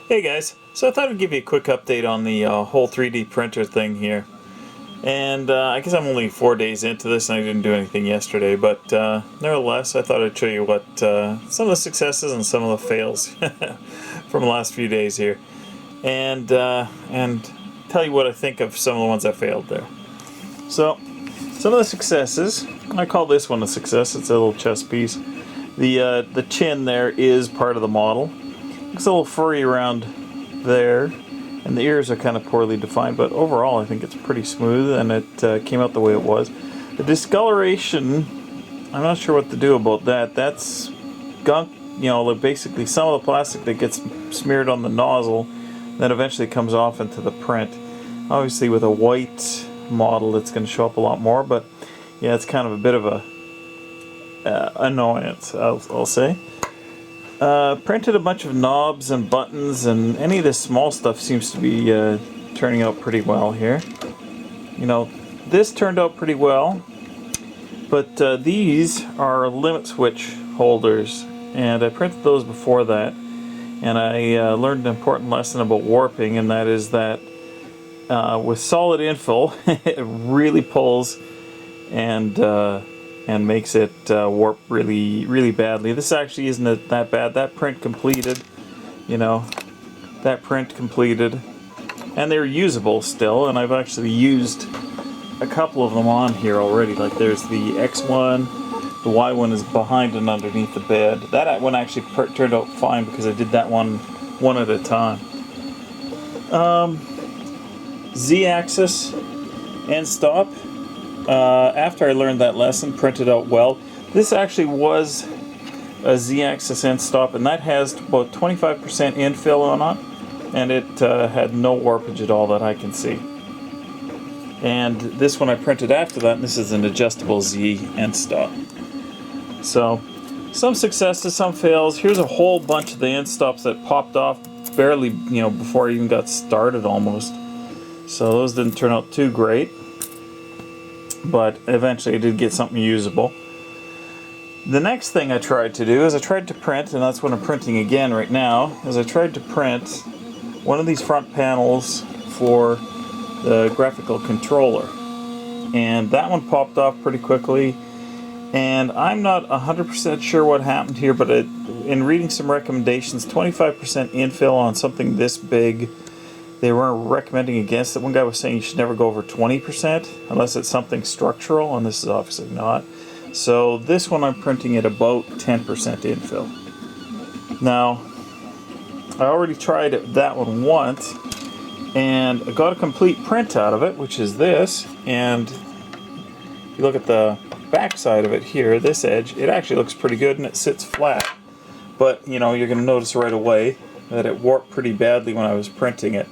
Hey guys, so I thought I'd give you a quick update on the whole 3D printer thing here. And I guess I'm only 4 days into this and I didn't do anything yesterday, but nevertheless I thought I'd show you what some of the successes and some of the fails from the last few days here. And tell you what I think of some of the ones that failed there. So, some of the successes, I call this one a success, it's a little chest piece. The chin there is part of the model. It's a little furry around there, and the ears are kind of poorly defined, but overall I think it's pretty smooth, and it came out the way it was. The discoloration, I'm not sure what to do about that. That's gunk, basically some of the plastic that gets smeared on the nozzle that eventually comes off into the print. Obviously with a white model it's going to show up a lot more, but yeah, it's kind of a bit of a annoyance, I'll say. Printed a bunch of knobs and buttons, and any of this small stuff seems to be turning out pretty well here. This turned out pretty well, but these are limit switch holders, and I printed those before that, and I learned an important lesson about warping, and that is that with solid infill it really pulls and makes it warp really badly. This actually isn't that bad. That print completed, that print completed, and they're usable still, and I've actually used a couple of them on here already. Like there's the X one, the Y one is behind and underneath the bed. That one actually turned out fine because I did that one at a time. Z-axis end stop. After I learned that lesson, printed out well. This actually was a Z-axis end stop, and that has about 25% infill on it, and it had no warpage at all that I can see. And this one I printed after that, and this is an adjustable Z end stop. So, some successes, some fails. Here's a whole bunch of the end stops that popped off barely, before I even got started almost. So those didn't turn out too great, but eventually I did get something usable. The next thing I tried to do is I tried to print, and that's what I'm printing again right now, is I tried to print one of these front panels for the graphical controller. And that one popped off pretty quickly, and I'm not 100% sure what happened here, but in reading some recommendations, 25% infill on something this big, they weren't recommending against it. One guy was saying you should never go over 20% unless it's something structural, and this is obviously not. So this one I'm printing at about 10% infill. Now, I already tried that one once, and I got a complete print out of it, which is this. And you look at the back side of it here, this edge, it actually looks pretty good and it sits flat. But, you're going to notice right away that it warped pretty badly when I was printing it.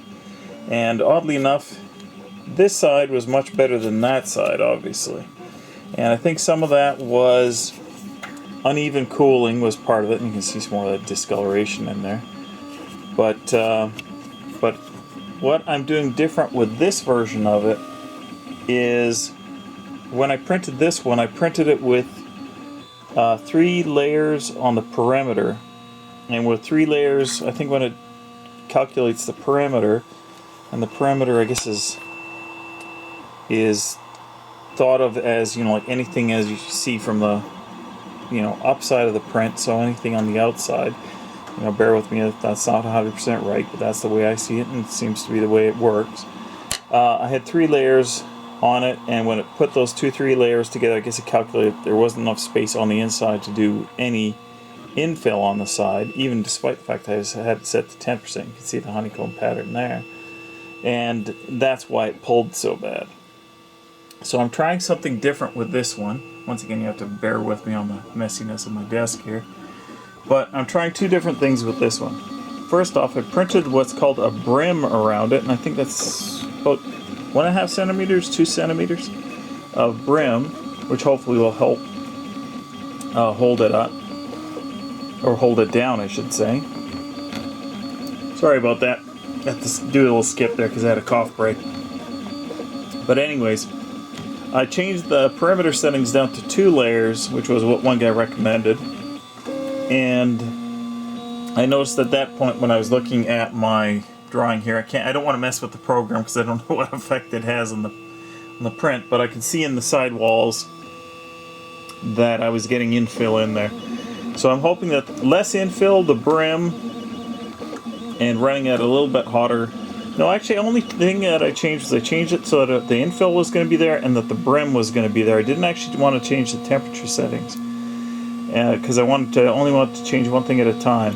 And oddly enough, this side was much better than that side, obviously. And I think some of that was uneven cooling was part of it, and you can see some more of that discoloration in there. But what I'm doing different with this version of it is when I printed this one, I printed it with 3 layers on the perimeter. And with 3 layers, I think when it calculates the perimeter, and the perimeter, I guess, is thought of as, like anything as you see from the, upside of the print, so anything on the outside. Bear with me if that's not 100% right, but that's the way I see it, and it seems to be the way it works. I had 3 layers on it, and when it put those 3 layers together, I guess it calculated there wasn't enough space on the inside to do any infill on the side, even despite the fact that I had it set to 10%. You can see the honeycomb pattern there. And that's why it pulled so bad. So I'm trying something different with this one. Once again, you have to bear with me on the messiness of my desk here. But I'm trying 2 different things with this one. First off, I printed what's called a brim around it, and I think that's about 1.5 centimeters, 2 centimeters of brim, which hopefully will help hold it up. Or hold it down, I should say. Sorry about that. I had to do a little skip there because I had a cough break. But anyways, I changed the perimeter settings down to 2 layers, which was what one guy recommended. And I noticed at that point when I was looking at my drawing here, I don't want to mess with the program because I don't know what effect it has on the print, but I can see in the side walls that I was getting infill in there. So I'm hoping that less infill, the brim, and running it a little bit hotter. No, actually, the only thing that I changed was I changed it so that the infill was going to be there and that the brim was going to be there. I didn't actually want to change the temperature settings because I only wanted to change one thing at a time.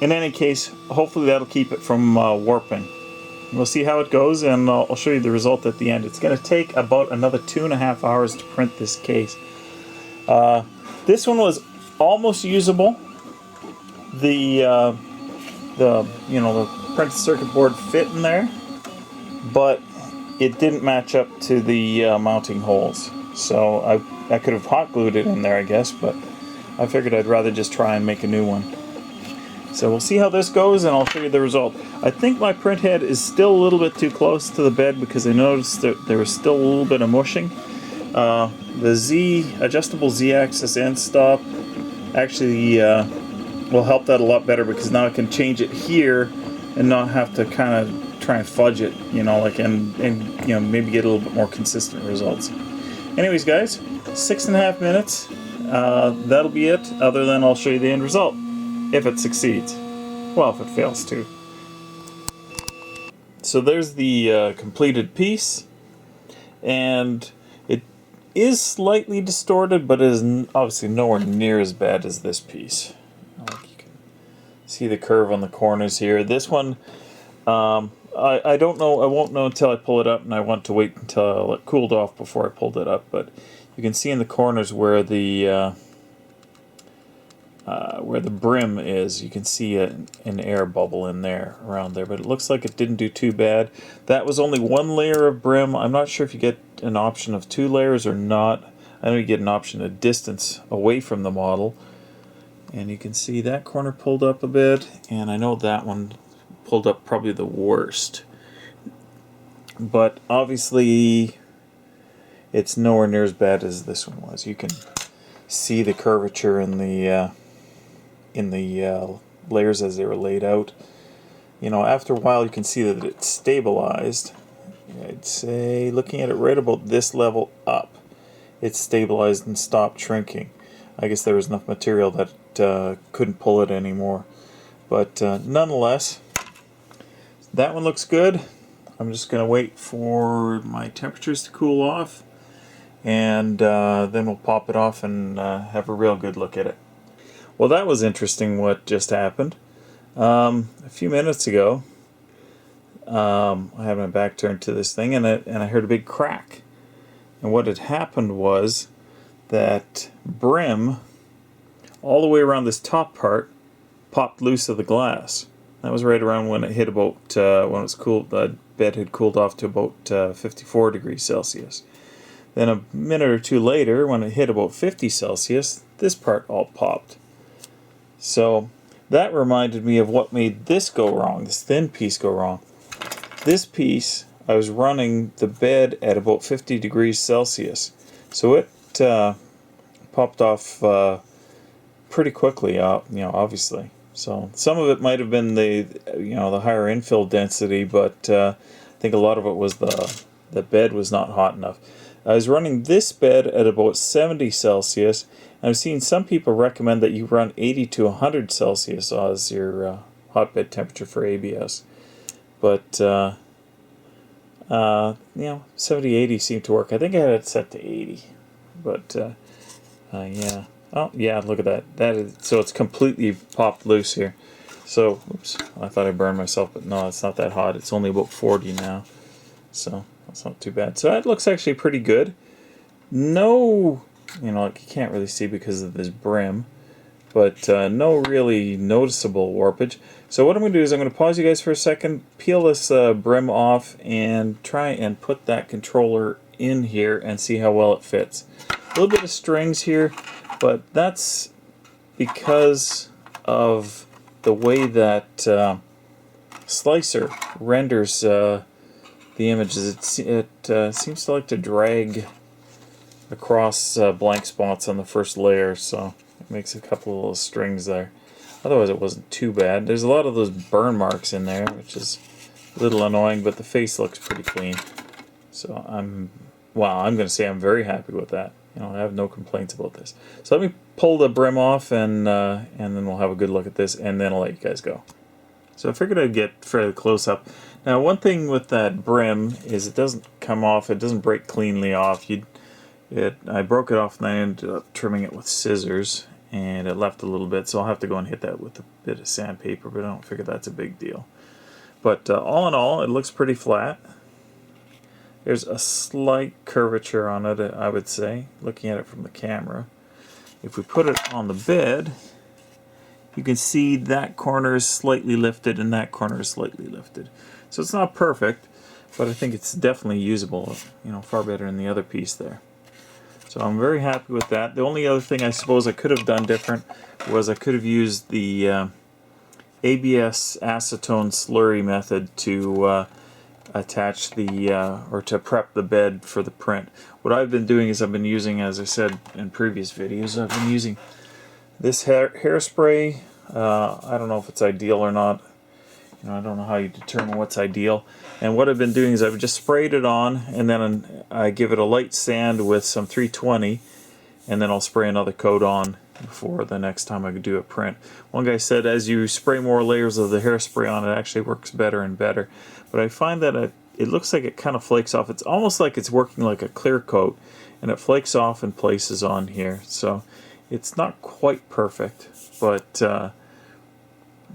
In any case, hopefully that'll keep it from warping. We'll see how it goes, and I'll show you the result at the end. It's going to take about another 2.5 hours to print this case. This one was almost usable. The printed circuit board fit in there, but it didn't match up to the mounting holes. So I could have hot glued it in there, I guess, but I figured I'd rather just try and make a new one. So we'll see how this goes, and I'll show you the result. I think my print head is still a little bit too close to the bed because I noticed that there was still a little bit of mushing. The adjustable Z-axis end stop actually will help that a lot better because now I can change it here and not have to kind of try and fudge it, and maybe get a little bit more consistent results. Anyways, guys, 6.5 minutes. That'll be it. Other than I'll show you the end result. If it succeeds. Well, if it fails too. So there's the completed piece, and it is slightly distorted, but it is obviously nowhere near as bad as this piece. Like you can see the curve on the corners here. This one, I don't know. I won't know until I pull it up, and I want to wait until it cooled off before I pulled it up. But you can see in the corners where the brim is, you can see an air bubble in there, around there, but it looks like it didn't do too bad. That was only one layer of brim. I'm not sure if you get an option of 2 layers or not. I know you get an option of distance away from the model. And you can see that corner pulled up a bit, and I know that one pulled up probably the worst. But obviously it's nowhere near as bad as this one was. You can see the curvature in the layers as they were laid out. After a while you can see that it's stabilized. I'd say, looking at it right about this level up, it's stabilized and stopped shrinking. I guess there was enough material that couldn't pull it anymore. But nonetheless, that one looks good. I'm just going to wait for my temperatures to cool off, and then we'll pop it off and have a real good look at it. Well, that was interesting what just happened. A few minutes ago, I had my back turned to this thing, and I heard a big crack. And what had happened was that brim, all the way around this top part, popped loose of the glass. That was right around when it hit about, when it was cooled, the bed had cooled off to about 54 degrees Celsius. Then a minute or two later, when it hit about 50 Celsius, this part all popped. So that reminded me of what made this go wrong, this thin piece go wrong. This piece, I was running the bed at about 50 degrees Celsius. So it popped off pretty quickly, obviously. So some of it might have been the higher infill density, but I think a lot of it was the bed was not hot enough. I was running this bed at about 70 Celsius, and I've seen some people recommend that you run 80 to 100 Celsius as your hotbed temperature for ABS. But 70, 80 seemed to work. I think I had it set to 80, but yeah. Oh yeah, look at that. So it's completely popped loose here. So, oops, I thought I burned myself, but no, it's not that hot. It's only about 40 now, so that's not too bad. So that looks actually pretty good. No, like you can't really see because of this brim, but no really noticeable warpage. So what I'm going to do is I'm going to pause you guys for a second, peel this brim off, and try and put that controller in here and see how well it fits. A little bit of strings here, but that's because of the way that Slicer renders the images. It seems to like to drag across blank spots on the first layer, so it makes a couple of little strings there. Otherwise it wasn't too bad. There's a lot of those burn marks in there, which is a little annoying, but the face looks pretty clean. So I'm going to say I'm very happy with that. You know, I have no complaints about this. So let me pull the brim off, and then we'll have a good look at this, and then I'll let you guys go. So I figured I'd get fairly close up. Now, one thing with that brim is it doesn't come off, it doesn't break cleanly off. I broke it off and I ended up trimming it with scissors, and it left a little bit, so I'll have to go and hit that with a bit of sandpaper, but I don't figure that's a big deal. But all in all, it looks pretty flat. There's a slight curvature on it, I would say, looking at it from the camera. If we put it on the bed, you can see that corner is slightly lifted and that corner is slightly lifted. So it's not perfect, but I think it's definitely usable, you know, far better than the other piece there. So I'm very happy with that. The only other thing I suppose I could have done different was I could have used the ABS acetone slurry method to attach the or to prep the bed for the print. What I've been doing is I've been using, as I said in previous videos, I've been using this hairspray. I don't know if it's ideal or not. You know, I don't know how you determine what's ideal. And what I've been doing is I've just sprayed it on, and then I give it a light sand with some 320, and then I'll spray another coat on before the next time I do a print. One guy said as you spray more layers of the hairspray on, it actually works better and better. But I find that it looks like it kind of flakes off. It's almost like it's working like a clear coat, and it flakes off in places on here. So it's not quite perfect, but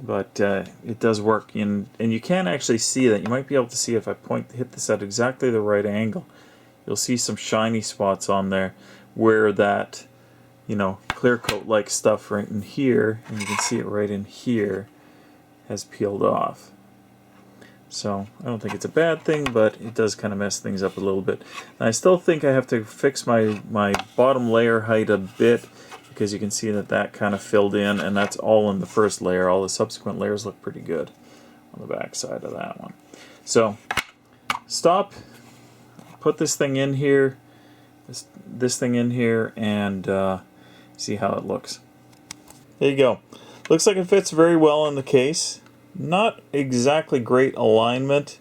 it does work, and you can actually see that. You might be able to see if I hit this at exactly the right angle. You'll see some shiny spots on there where that, you know, clear coat like stuff right in here, and you can see it right in here, has peeled off. So I don't think it's a bad thing, but it does kind of mess things up a little bit. And I still think I have to fix my bottom layer height a bit, because you can see that kind of filled in, and that's all in the first layer. All the subsequent layers look pretty good on the back side of that one. So stop, put this thing in here, this thing in here, and see how it looks. There you go. Looks like it fits very well in the case. Not exactly great alignment,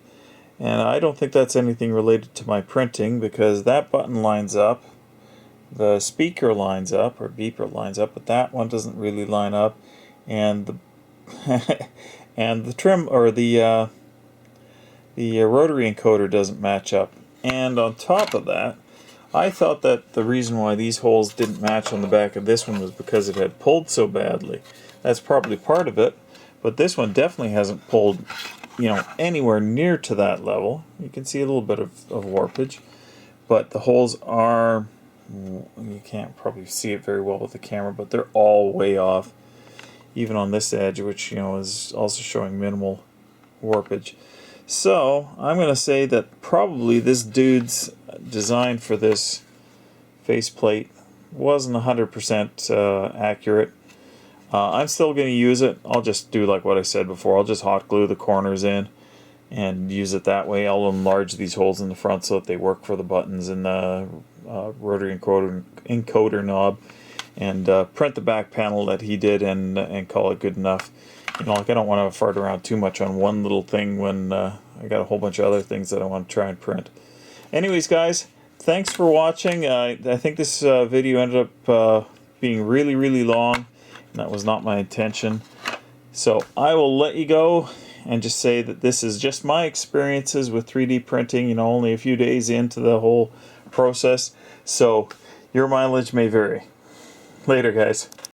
and I don't think that's anything related to my printing, because that button lines up, the speaker lines up, or beeper lines up, but that one doesn't really line up, and the and the trim, or the rotary encoder doesn't match up. And on top of that, I thought that the reason why these holes didn't match on the back of this one was because it had pulled so badly. That's probably part of it, but this one definitely hasn't pulled, you know, anywhere near to that level. You can see a little bit of warpage, but the holes are, you can't probably see it very well with the camera, but they're all way off, even on this edge, which, you know, is also showing minimal warpage. So I'm going to say that probably this dude's design for this faceplate wasn't 100% accurate. I'm still going to use it. I'll just do like what I said before. I'll just hot glue the corners in and use it that way. I'll enlarge these holes in the front so that they work for the buttons and the rotary encoder knob, and print the back panel that he did, and call it good enough. You know, like, I don't want to fart around too much on one little thing when I got a whole bunch of other things that I want to try and print. Anyways, guys, thanks for watching. I think this video ended up being really, really long, and that was not my intention. So I will let you go and just say that this is just my experiences with 3D printing, you know, only a few days into the whole process. So your mileage may vary. Later, guys.